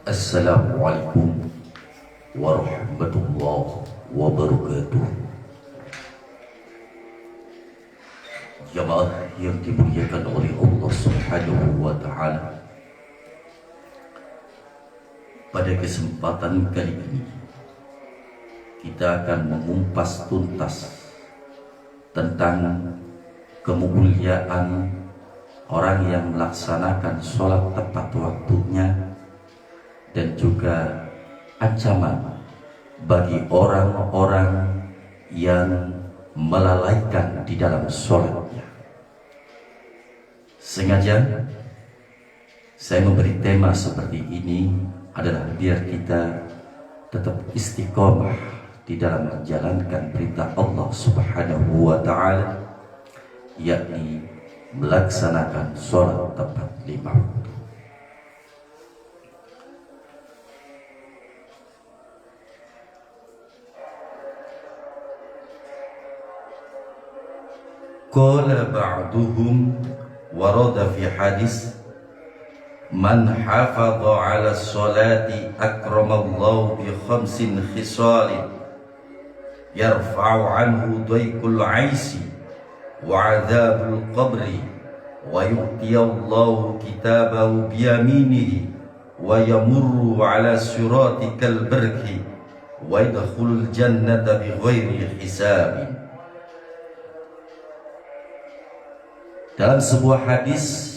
Assalamualaikum warahmatullahi wabarakatuh. Jamaah yang dimuliakan oleh Allah Subhanahu wa Ta'ala, pada kesempatan kali ini kita akan mengupas tuntas tentang kemuliaan orang yang melaksanakan sholat tepat waktunya, dan juga ancaman bagi orang-orang yang melalaikan di dalam sholatnya. Sengaja saya memberi tema seperti ini adalah biar kita tetap istiqomah di dalam menjalankan perintah Allah Subhanahu wa Ta'ala, yakni melaksanakan sholat tepat 5 waktu. Qala ba'duhum warada fi hadis man hafadha ala sholati akramallahu bi khamsin khisalin yarfa'u anhu dayqul aisi wa adhabul qabri wa yu'tiyallahu kitabahu biyaminihi wa yamurru ala sirati kal barki wa yadkhulul jannata bighairi hisabin. Dalam sebuah hadis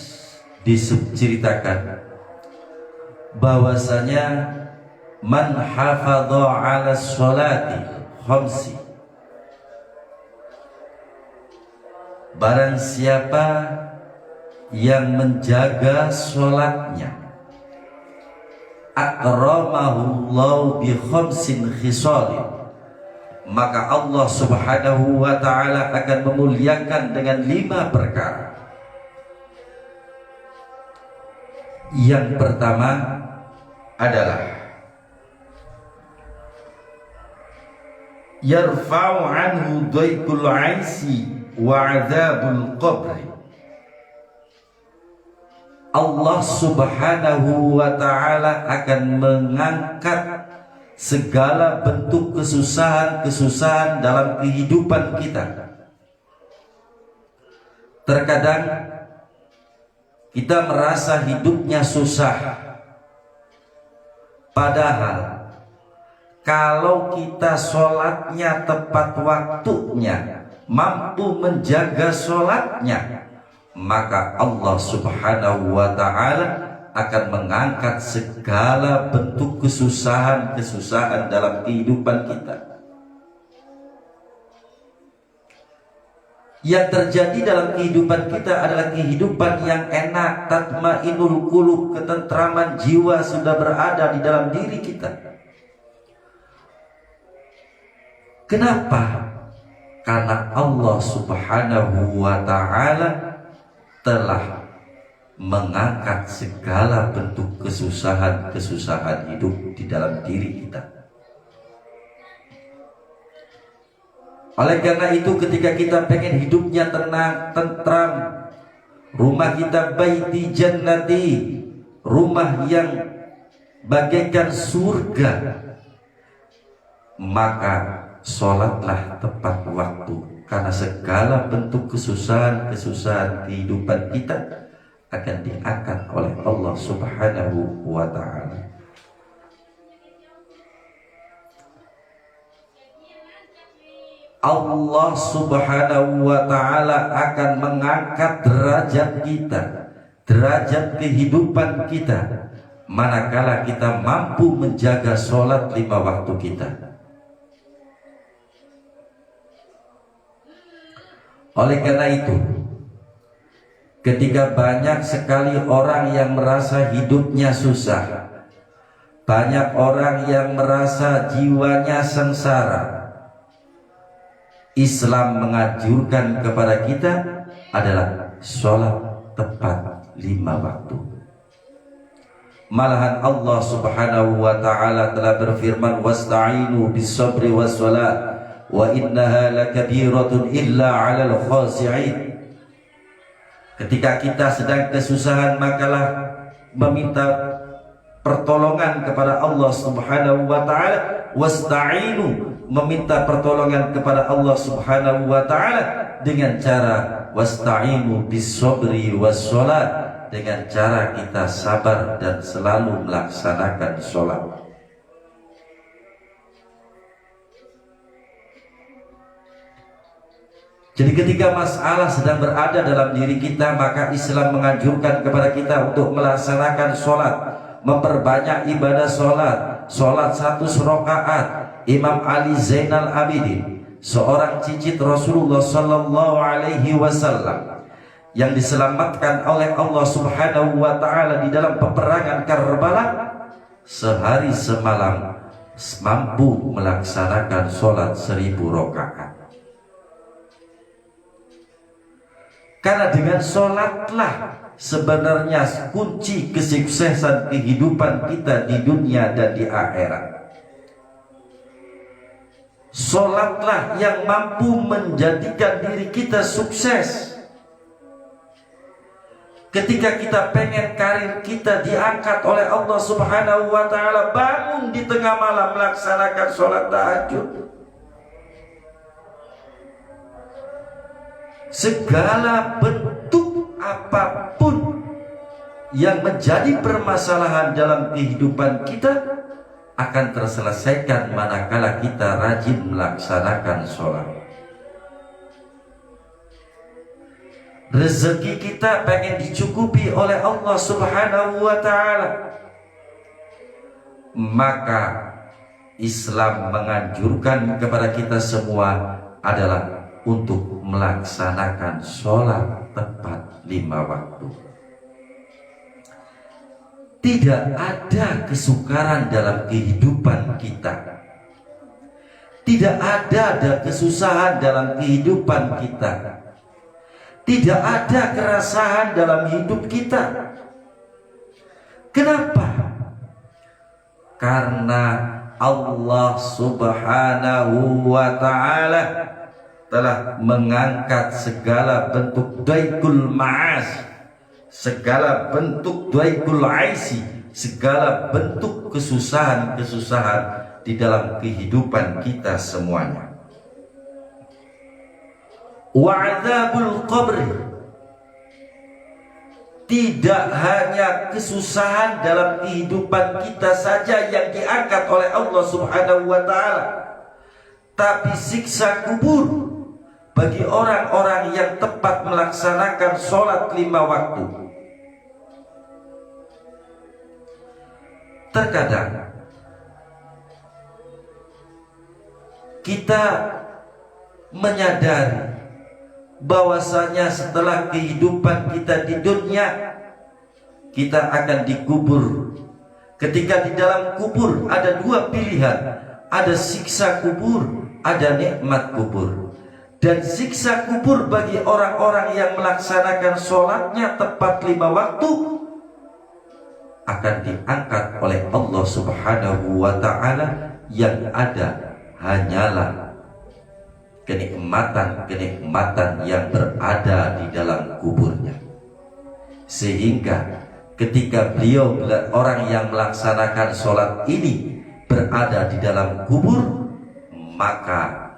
diceritakan bahwasanya man hafadha ala sholati khamsi, barang siapa yang menjaga sholatnya, akramahullahu bi khamsin khisalin, maka Allah Subhanahu wa Ta'ala akan memuliakan dengan 5 perkara. Yang pertama adalah yarfa'u anhu dayqul aisi wa adzabul qabri. Allah Subhanahu wa Ta'ala akan mengangkat segala bentuk kesusahan-kesusahan dalam kehidupan kita. Terkadang kita merasa hidupnya susah, padahal kalau kita sholatnya tepat waktunya, mampu menjaga sholatnya, maka Allah Subhanahu wa Ta'ala akan mengangkat segala bentuk kesusahan-kesusahan dalam kehidupan kita. Yang terjadi dalam kehidupan kita adalah kehidupan yang enak, tatmainul qulub, ketentraman jiwa sudah berada di dalam diri kita. Kenapa? Karena Allah Subhanahu wa Ta'ala telah mengangkat segala bentuk kesusahan-kesusahan hidup di dalam diri kita. Oleh karena itu, ketika kita pengen hidupnya tenang, tentram, rumah kita baiti jannati, rumah yang bagaikan surga, maka sholatlah tepat waktu, karena segala bentuk kesusahan-kesusahan kehidupan kita akan diangkat oleh Allah Subhanahu wa Ta'ala. Allah Subhanahu wa Ta'ala akan mengangkat derajat kita, derajat kehidupan kita, manakala kita mampu menjaga sholat 5 waktu kita. Oleh karena itu, ketika banyak sekali orang yang merasa hidupnya susah, banyak orang yang merasa jiwanya sengsara, Islam menganjurkan kepada kita adalah sholat tepat 5 waktu. Malahan Allah Subhanahu wa Ta'ala telah berfirman, wasta'inu bis-sabri was-salat wa innaha lakabiratun illa 'alal khashi'in. Ketika kita sedang kesusahan, makalah meminta pertolongan kepada Allah Subhanahu wa taala, wasta'inu, meminta pertolongan kepada Allah Subhanahu wa taala dengan cara wasta'inu bis-sabri was-shalat, dengan cara kita sabar dan selalu melaksanakan sholat. Jadi ketika masalah sedang berada dalam diri kita, maka Islam menganjurkan kepada kita untuk melaksanakan sholat, memperbanyak ibadah sholat. Sholat 100 rakaat. Imam Ali Zainal Abidin, seorang cicit Rasulullah Sallallahu Alaihi Wasallam yang diselamatkan oleh Allah Subhanahu Wa Taala di dalam peperangan Karbala, sehari semalam mampu melaksanakan sholat 1000 rakaat. Karena dengan sholatlah sebenarnya kunci kesuksesan kehidupan kita di dunia dan di akhirat. Sholatlah yang mampu menjadikan diri kita sukses. Ketika kita pengen karir kita diangkat oleh Allah Subhanahu wa taala, bangun di tengah malam melaksanakan sholat tahajud. Segala bentuk apapun yang menjadi permasalahan dalam kehidupan kita akan terselesaikan manakala kita rajin melaksanakan sholat. Rezeki kita pengen dicukupi oleh Allah Subhanahu wa ta'ala, maka Islam menganjurkan kepada kita semua adalah untuk melaksanakan sholat tepat 5 waktu. Tidak ada kesukaran dalam kehidupan kita. Tidak ada kesusahan dalam kehidupan kita. Tidak ada keresahan dalam hidup kita. Kenapa? Karena Allah Subhanahu wa ta'ala telah mengangkat segala bentuk daikul ma'as, segala bentuk daikul aisi, segala bentuk kesusahan-kesusahan di dalam kehidupan kita semuanya. Wa'adzabul qabri, tidak hanya kesusahan dalam kehidupan kita saja yang diangkat oleh Allah Subhanahu wa ta'ala, tapi siksa kubur bagi orang-orang yang tepat melaksanakan sholat 5 waktu. Terkadang kita menyadari bahwasanya setelah kehidupan kita di dunia, kita akan dikubur. Ketika di dalam kubur ada 2 pilihan, ada siksa kubur, ada nikmat kubur. Dan siksa kubur bagi orang-orang yang melaksanakan sholatnya tepat 5 waktu akan diangkat oleh Allah Subhanahu wa ta'ala, yang ada hanyalah kenikmatan-kenikmatan yang berada di dalam kuburnya. Sehingga ketika beliau, orang yang melaksanakan sholat ini, berada di dalam kubur, maka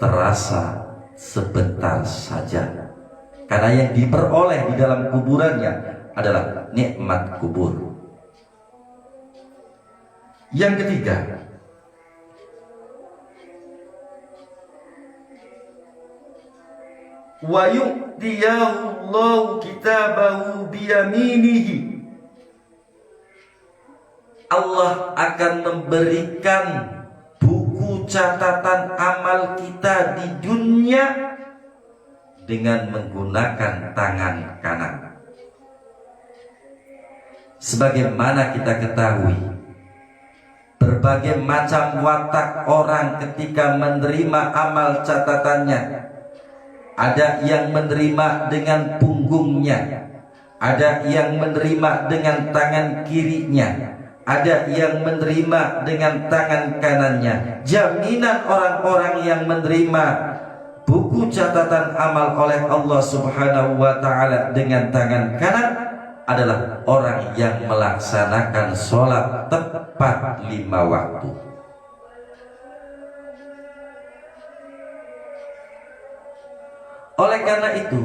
terasa sebentar saja, karena yang diperoleh di dalam kuburannya adalah nikmat kubur. Yang ketiga, wa yu'tiyahu Allahu kitabahu biyaminihi, Allah akan memberikan buku catatan amal kita di dunia dengan menggunakan tangan kanan. Sebagaimana kita ketahui, berbagai macam watak orang ketika menerima amal catatannya. Ada yang menerima dengan punggungnya, ada yang menerima dengan tangan kirinya, ada yang menerima dengan tangan kanannya. Jaminan orang-orang yang menerima buku catatan amal oleh Allah Subhanahu wa ta'ala dengan tangan kanan adalah orang yang melaksanakan sholat tepat 5 waktu. Oleh karena itu,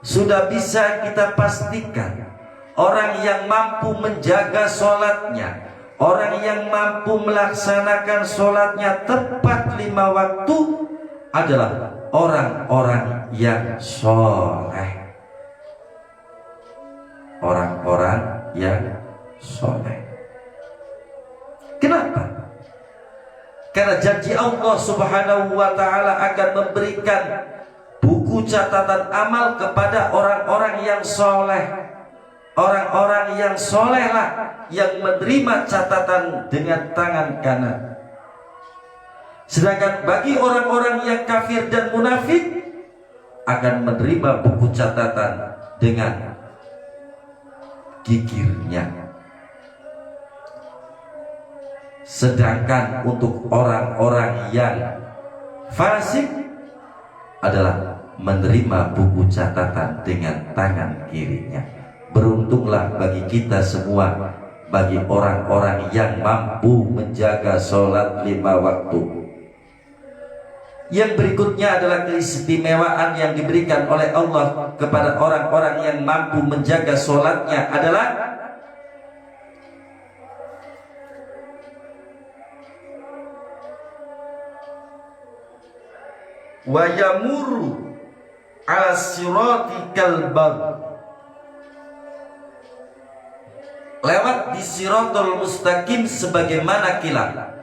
sudah bisa kita pastikan orang yang mampu menjaga sholatnya, orang yang mampu melaksanakan sholatnya tepat 5 waktu adalah orang-orang yang soleh. Orang-orang yang soleh. Kenapa? Karena janji Allah Subhanahu wa ta'ala akan memberikan buku catatan amal kepada orang-orang yang soleh. Orang-orang yang solehlah yang menerima catatan dengan tangan kanan. Sedangkan bagi orang-orang yang kafir dan munafik akan menerima buku catatan dengan gigirnya. Sedangkan untuk orang-orang yang fasik adalah menerima buku catatan dengan tangan kirinya. Beruntunglah bagi kita semua, bagi orang-orang yang mampu menjaga sholat 5 waktu. Yang berikutnya adalah keistimewaan yang diberikan oleh Allah kepada orang-orang yang mampu menjaga sholatnya adalah wa yamuru ala sirati kalbar, lewat di siratul mustaqim sebagaimana kilat.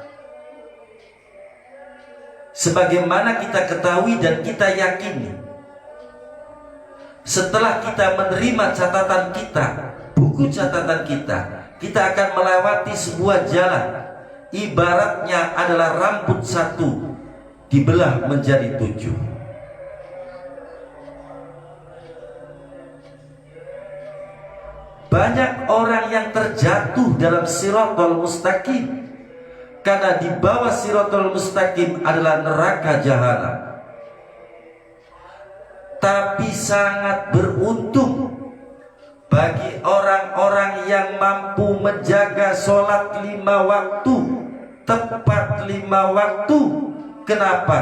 Sebagaimana kita ketahui dan kita yakini, setelah kita menerima catatan kita, buku catatan kita, kita akan melewati sebuah jalan. Ibaratnya adalah rambut satu dibelah menjadi 7. Banyak orang yang terjatuh dalam siratul mustaqim, karena di bawah siratul mustaqim adalah neraka jahanam. Tapi sangat beruntung bagi orang-orang yang mampu menjaga sholat 5 waktu, tepat 5 waktu. Kenapa?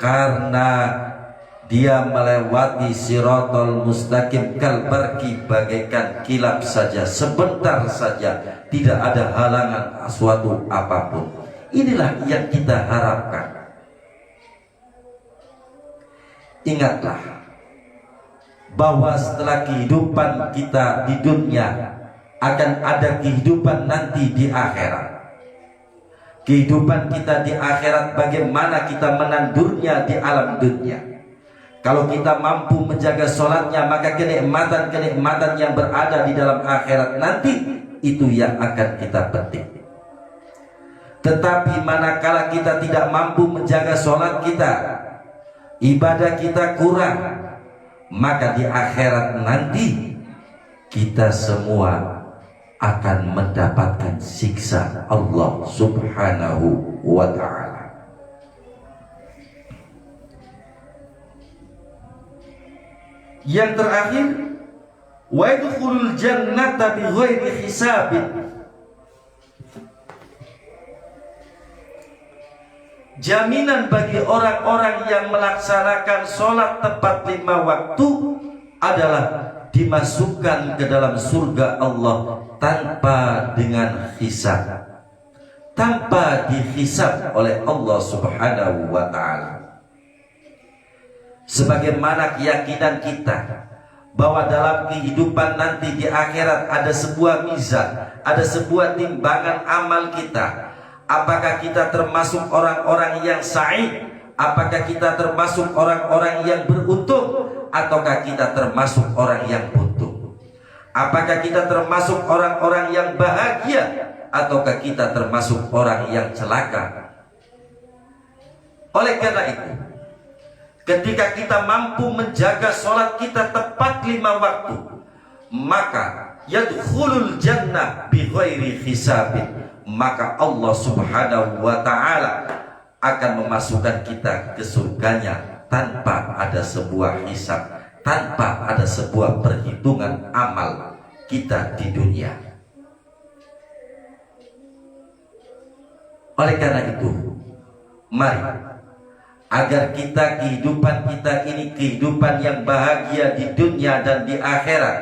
Karena dia melewati siratul mustaqim kalbarki, bagaikan kilap saja, sebentar saja, tidak ada halangan suatu apapun. Inilah yang kita harapkan. Ingatlah bahwa setelah kehidupan kita di dunia akan ada kehidupan nanti di akhirat. Kehidupan kita di akhirat, bagaimana kita menandurnya di alam dunia. Kalau kita mampu menjaga sholatnya, maka kenikmatan-kenikmatan yang berada di dalam akhirat nanti itu yang akan kita petik. Tetapi manakala kita tidak mampu menjaga sholat kita, ibadah kita kurang, maka di akhirat nanti kita semua akan mendapatkan siksa Allah Subhanahu wa ta'ala. Yang terakhir, wa yadkhulul jannata bighairi hisabin. Jaminan bagi orang-orang yang melaksanakan sholat tepat 5 waktu adalah dimasukkan ke dalam surga Allah tanpa dengan hisab, tanpa dihisab oleh Allah Subhanahu wa ta'ala. Sebagaimana keyakinan kita bahwa dalam kehidupan nanti di akhirat ada sebuah mizan, ada sebuah timbangan amal kita. Apakah kita termasuk orang-orang yang sa'id? Apakah kita termasuk orang-orang yang beruntung? Ataukah kita termasuk orang yang buntung? Apakah kita termasuk orang-orang yang bahagia? Ataukah kita termasuk orang yang celaka? Oleh karena itu, ketika kita mampu menjaga sholat kita tepat 5 waktu, maka yadkhulul jannah bighairi hisabin, maka Allah Subhanahu wa ta'ala akan memasukkan kita ke surganya tanpa ada sebuah hisab, tanpa ada sebuah perhitungan amal kita di dunia. Oleh karena itu, mari agar kehidupan kita ini kehidupan yang bahagia di dunia dan di akhirat,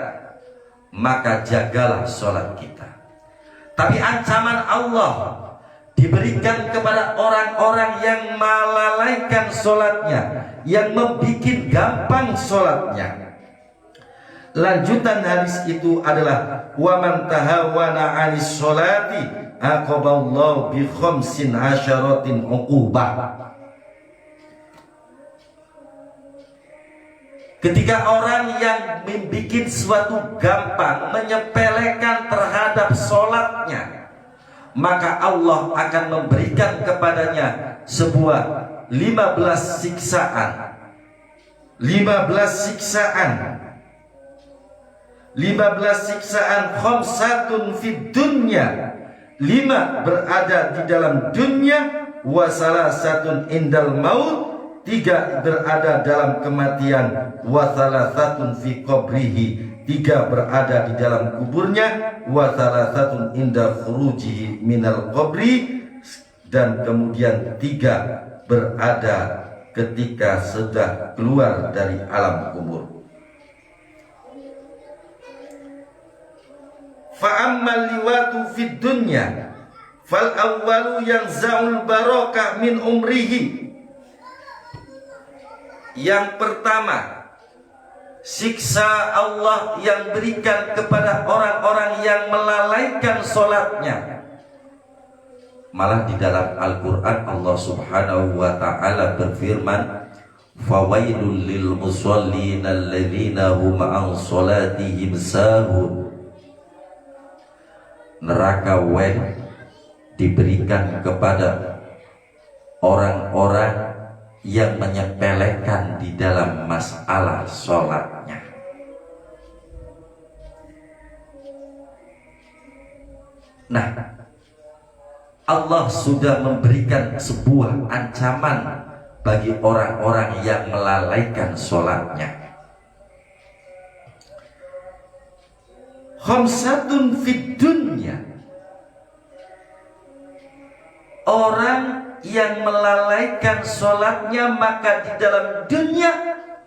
maka jagalah sholat kita. Tapi ancaman Allah diberikan kepada orang-orang yang melalaikan sholatnya, yang membuat gampang sholatnya. Lanjutan hadis itu adalah wa man tahawana 'anis sholati aqaballahu bi khamsin asyaratin uqubah. Ketika orang yang membuat suatu gampang, menyepelekan terhadap sholatnya, maka Allah akan memberikan kepadanya sebuah 15 siksaan. 15 siksaan. 15 siksaan khamsatun fid dunya. 5 berada di dalam dunia, wa salasatun indal maut. 3 berada dalam kematian, wa salasatun fi qabrihi. 3 berada di dalam kuburnya, wa salasatun inda khurujihi minal qabri. Dan kemudian 3 berada ketika sudah keluar dari alam kubur. Fa'ammal liwatu fid dunya fal awwalu yanza'ul barakah min umrihi. Yang pertama, siksa Allah yang berikan kepada orang-orang yang melalaikan sholatnya. Malah di dalam Al-Quran Allah subhanahu wa ta'ala berfirman, fawailul lil musallin alladzina hum an sholatihim sahun. Neraka wen diberikan kepada orang-orang yang menyepelekan di dalam masalah sholatnya. Nah, Allah sudah memberikan sebuah ancaman bagi orang-orang yang melalaikan sholatnya. Khamsatun fid dunya. Orang yang melalaikan sholatnya, maka di dalam dunia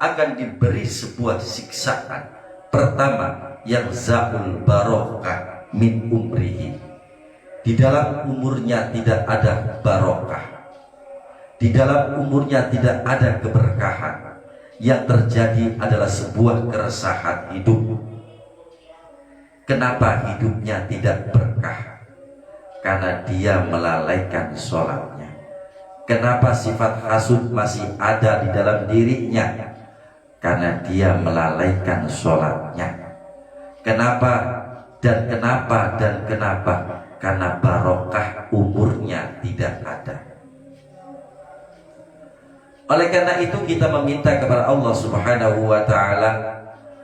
akan diberi sebuah siksaan. Pertama, yang za'ul barokah min umrihi. Di dalam umurnya tidak ada barokah. Di dalam umurnya tidak ada keberkahan. Yang terjadi adalah sebuah keresahan hidup. Kenapa hidupnya tidak berkah? Karena dia melalaikan sholatnya. Kenapa sifat hasud masih ada di dalam dirinya? Karena dia melalaikan sholatnya. Kenapa dan kenapa dan kenapa? Karena barokah umurnya tidak ada. Oleh karena itu kita meminta kepada Allah subhanahu wa ta'ala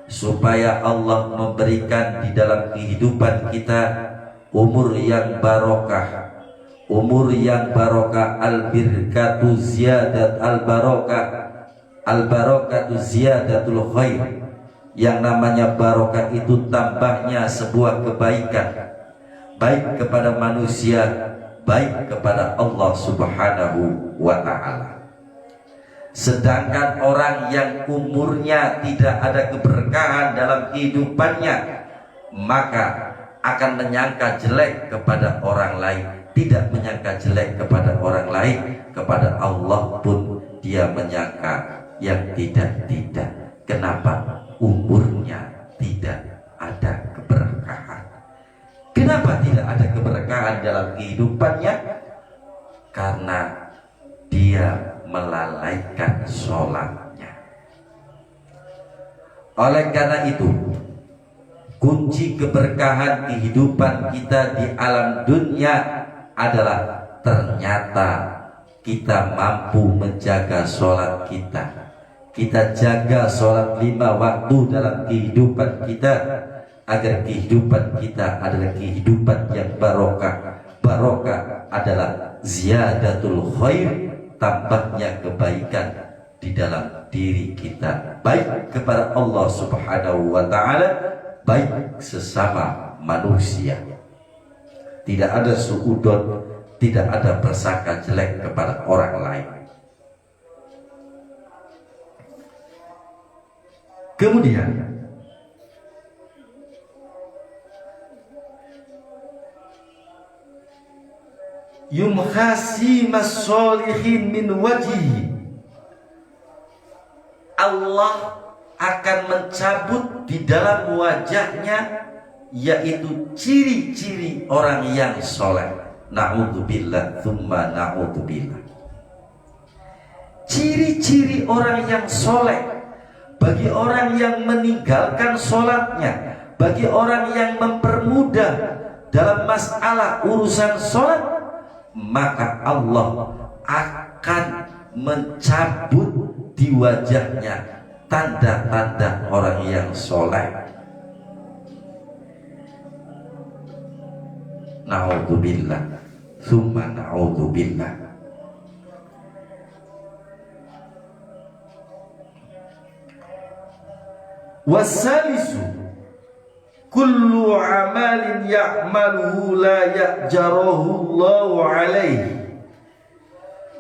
supaya Allah memberikan di dalam kehidupan kita umur yang barokah. Umur yang barokah, al-birkatu ziyadat al-barokah, al-barokatu ziyadatul khair. Yang namanya barokah itu tambahnya sebuah kebaikan, baik kepada manusia, baik kepada Allah subhanahu wa ta'ala. Sedangkan orang yang umurnya tidak ada keberkahan dalam kehidupannya, maka akan menyangka jelek kepada orang lain. Tidak menyangka jelek kepada orang lain, kepada Allah pun dia menyangka yang tidak-tidak. Kenapa? Umurnya tidak ada keberkahan. Kenapa tidak ada keberkahan dalam kehidupannya? Karena dia melalaikan sholatnya. Oleh karena itu, kunci keberkahan kehidupan kita di alam dunia adalah ternyata kita mampu menjaga sholat kita. Kita jaga sholat 5 waktu dalam kehidupan kita, agar kehidupan kita adalah kehidupan yang barokah. Barokah adalah ziyadatul khair, tambahnya kebaikan di dalam diri kita, baik kepada Allah subhanahu wa ta'ala baik sesama manusia. Tidak ada suudon, tidak ada prasangka jelek kepada orang lain. Kemudian yumhasi mas-solihin min wajhi, Allah akan mencabut di dalam wajahnya, yaitu ciri-ciri orang yang soleh. Na'udzubillah tsumma na'udzubillah. Ciri-ciri orang yang soleh bagi orang yang meninggalkan sholatnya, bagi orang yang mempermudah dalam masalah urusan sholat, maka Allah akan mencabut di wajahnya tanda-tanda orang yang soleh. Na'udzubillah tsumma na'udzubillah. Wasalisu kullu amalin ya'maluhu la ya'jaruhu Allahu alaihi.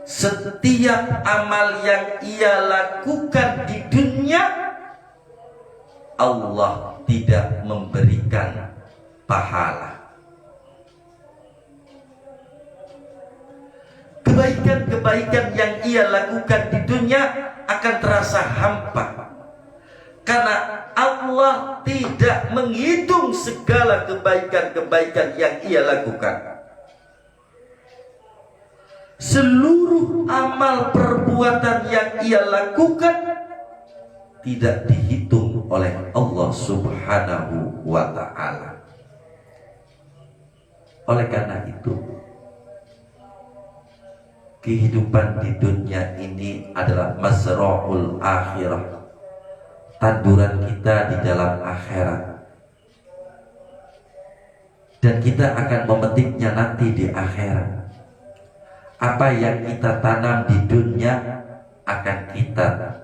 Setiap amal yang ia lakukan di dunia, Allah tidak memberikan pahala. Kebaikan-kebaikan yang ia lakukan di dunia akan terasa hampa, karena Allah tidak menghitung segala kebaikan-kebaikan yang ia lakukan. Seluruh amal perbuatan yang ia lakukan tidak dihitung oleh Allah Subhanahu wa ta'ala. Oleh karena itu, kehidupan di dunia ini adalah mazra'ul akhirah, tanduran kita di dalam akhirat, dan kita akan memetiknya nanti di akhirat. Apa yang kita tanam di dunia akan kita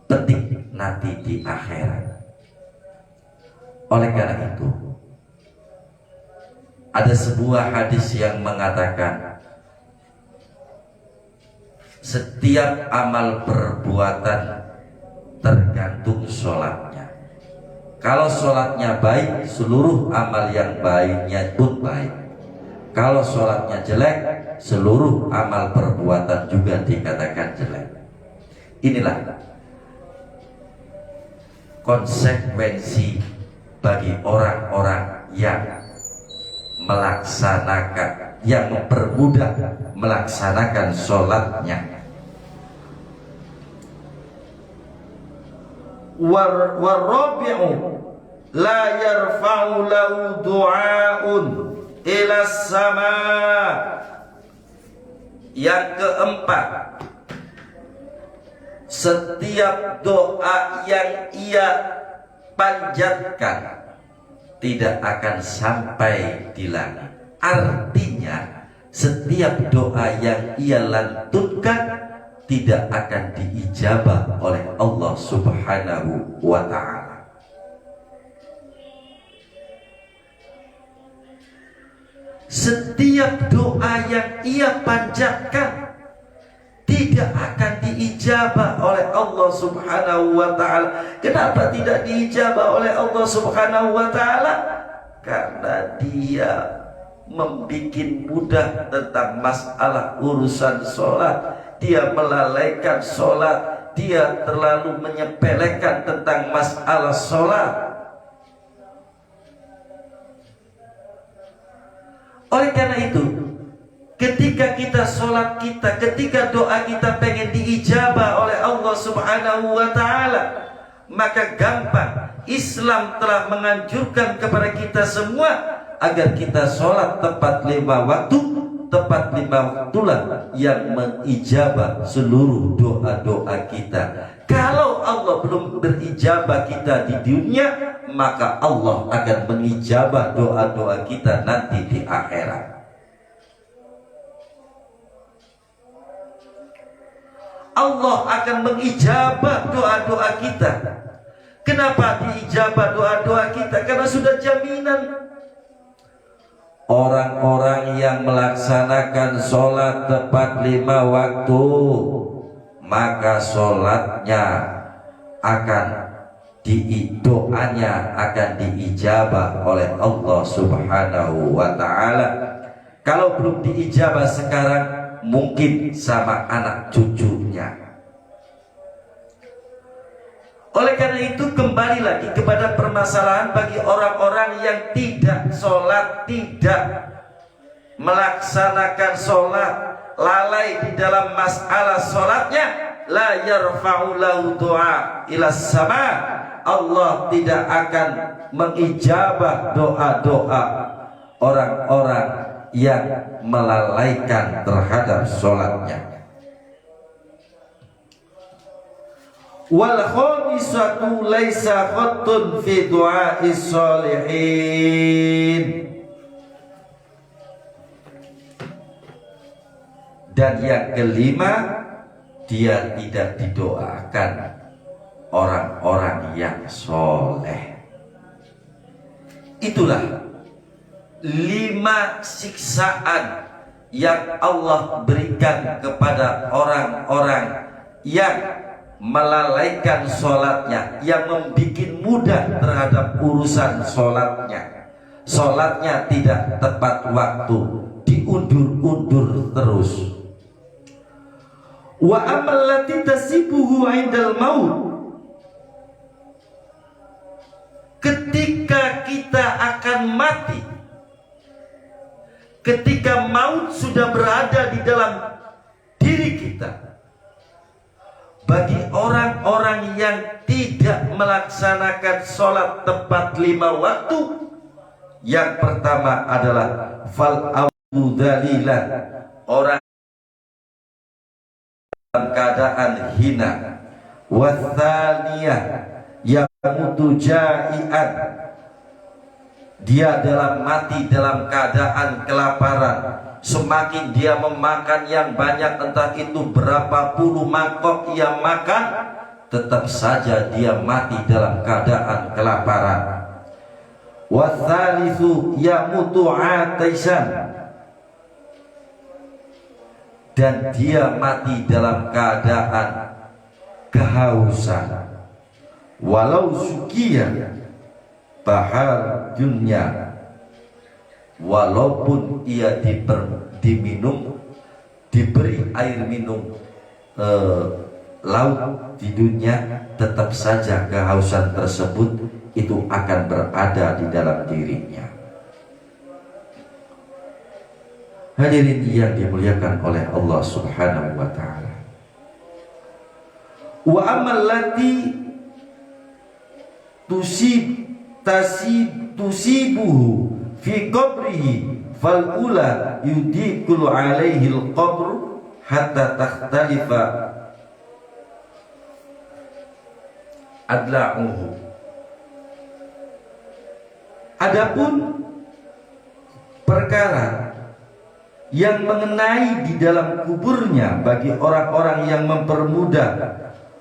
petik nanti di akhirat. Oleh karena itu, ada sebuah hadis yang mengatakan, setiap amal perbuatan tergantung sholatnya. Kalau sholatnya baik, seluruh amal yang baiknya pun baik. Kalau sholatnya jelek, seluruh amal perbuatan juga dikatakan jelek. Inilah konsekuensi bagi orang-orang yang melaksanakan, yang mempermudah melaksanakan sholatnya. Warabi'u la yarfa'u lahu du'aun ila sama. Yang keempat, setiap doa yang ia panjatkan tidak akan sampai di langit. Artinya, setiap doa yang ia lantunkan tidak akan diijabah oleh Allah Subhanahu wa ta'ala. Setiap doa yang ia panjatkan tidak akan diijabah oleh Allah Subhanahu wa ta'ala. Kenapa tidak diijabah oleh Allah Subhanahu wa ta'ala? Karena dia membuat mudah tentang masalah urusan sholat. Dia melalaikan sholat, dia terlalu menyepelekan tentang masalah sholat. Oleh karena itu, ketika kita sholat kita, ketika doa kita pengen diijabah oleh Allah Subhanahu wa ta'ala, maka gampang. Islam telah menganjurkan kepada kita semua agar kita sholat tepat 5 waktu. Tepat 5 waktulah yang mengijabah seluruh doa-doa kita. Kalau Allah belum berijabah kita di dunia, maka Allah akan mengijabah doa-doa kita nanti di akhirat. Allah akan mengijabah doa-doa kita Kenapa diijabah doa-doa kita? Karena sudah jaminan. Orang-orang yang melaksanakan sholat tepat 5 waktu, maka sholatnya akan doanya akan diijabah oleh Allah Subhanahu wa ta'ala. Kalau belum diijabah sekarang, mungkin sama anak cucunya. Oleh karena itu, kembali lagi kepada permasalahan bagi orang-orang yang tidak sholat, tidak melaksanakan sholat, lalai di dalam masalah sholatnya, la yarfa'u lahu du'a ila sama. Allah tidak akan mengijabah doa-doa orang-orang yang melalaikan terhadap sholatnya. Wal khamisatu laisa khattun fi du'a'is sholihin. Dan yang kelima, dia tidak didoakan orang-orang yang soleh. Itulah 5 siksaan yang Allah berikan kepada orang-orang yang melalaikan sholatnya, yang membuat mudah terhadap urusan sholatnya. Sholatnya tidak tepat waktu, diundur-undur terus. Wa amal lati tasibuhu indal maut. Ketika kita akan mati, ketika maut sudah berada di dalam diri kita, bagi orang-orang yang tidak melaksanakan sholat tepat 5 waktu, yang pertama adalah fal-awu dalilan, orang dalam keadaan hina. Wathaniyah yamutu ja'ian, dia mati dalam keadaan kelaparan. Semakin dia memakan yang banyak, entah itu berapa puluh mangkok ia makan, tetap saja dia mati dalam keadaan kelaparan. Watsalitsu yamutu ataisan, dan dia mati dalam keadaan kehausan. Walau sukiya bahar dunia, walaupun ia diberi air minum laut di dunia, tetap saja kehausan tersebut itu akan berada di dalam dirinya. Hadirin yang dimuliakan oleh Allah Subhanahu wa ta'ala. Wa amal lati tusibuhu fi qabrihi fal ula yudikul alaihi al qabru hatta takhtalifa adla'uhu. Adapun perkara yang mengenai di dalam kuburnya bagi orang-orang yang mempermudah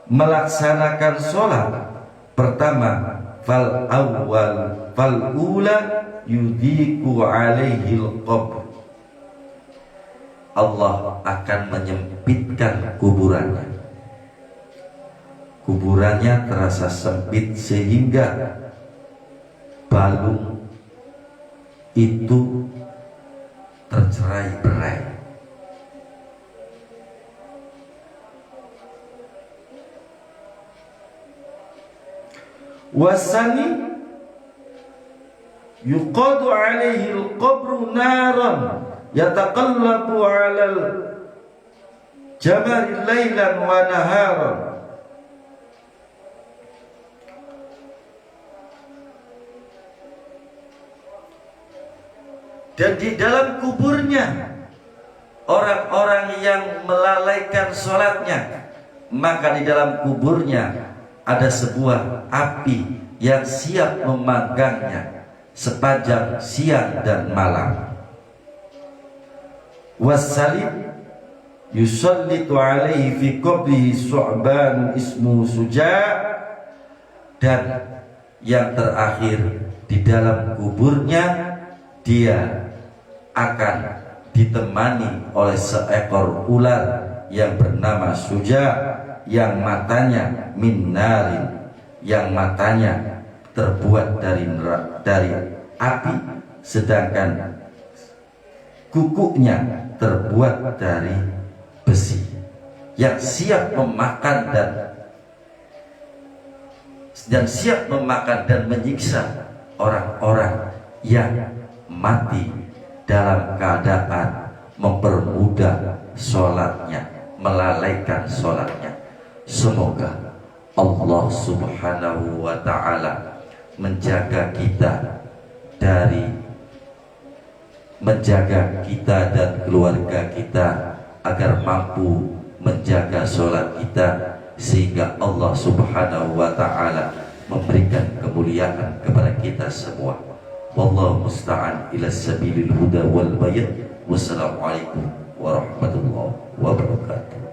melaksanakan sholat, pertama fal ula yudhiku alaihi al-qabr, Allah akan menyempitkan kuburannya. Kuburannya terasa sempit sehingga balung itu tercerai-berai. Wasani yuqadu alaihi al-qabru naran yataqallabu 'alal jamari lailan wa naharan. Dan di dalam kuburnya orang-orang yang melalaikan sholatnya, maka di dalam kuburnya ada sebuah api yang siap memanggangnya sepanjang siang dan malam. Wassalib yusallitu alaihi fi qabrihi su'ban ismu suja' dan yang terakhir di dalam kuburnya dia akan ditemani oleh seekor ular yang bernama Suja, yang matanya min narin, yang matanya terbuat dari api, sedangkan kukunya terbuat dari besi, yang siap memakan dan menyiksa orang-orang yang mati dalam keadaan mempermudah sholatnya, melalaikan sholatnya. Semoga Allah Subhanahu wa ta'ala menjaga kita dan keluarga kita agar mampu menjaga sholat kita, sehingga Allah Subhanahu wa ta'ala memberikan kemuliaan kepada kita semua. Wallahu musta'an ila sabilil huda wal bayan. Wassalamualaikum warahmatullahi wabarakatuh.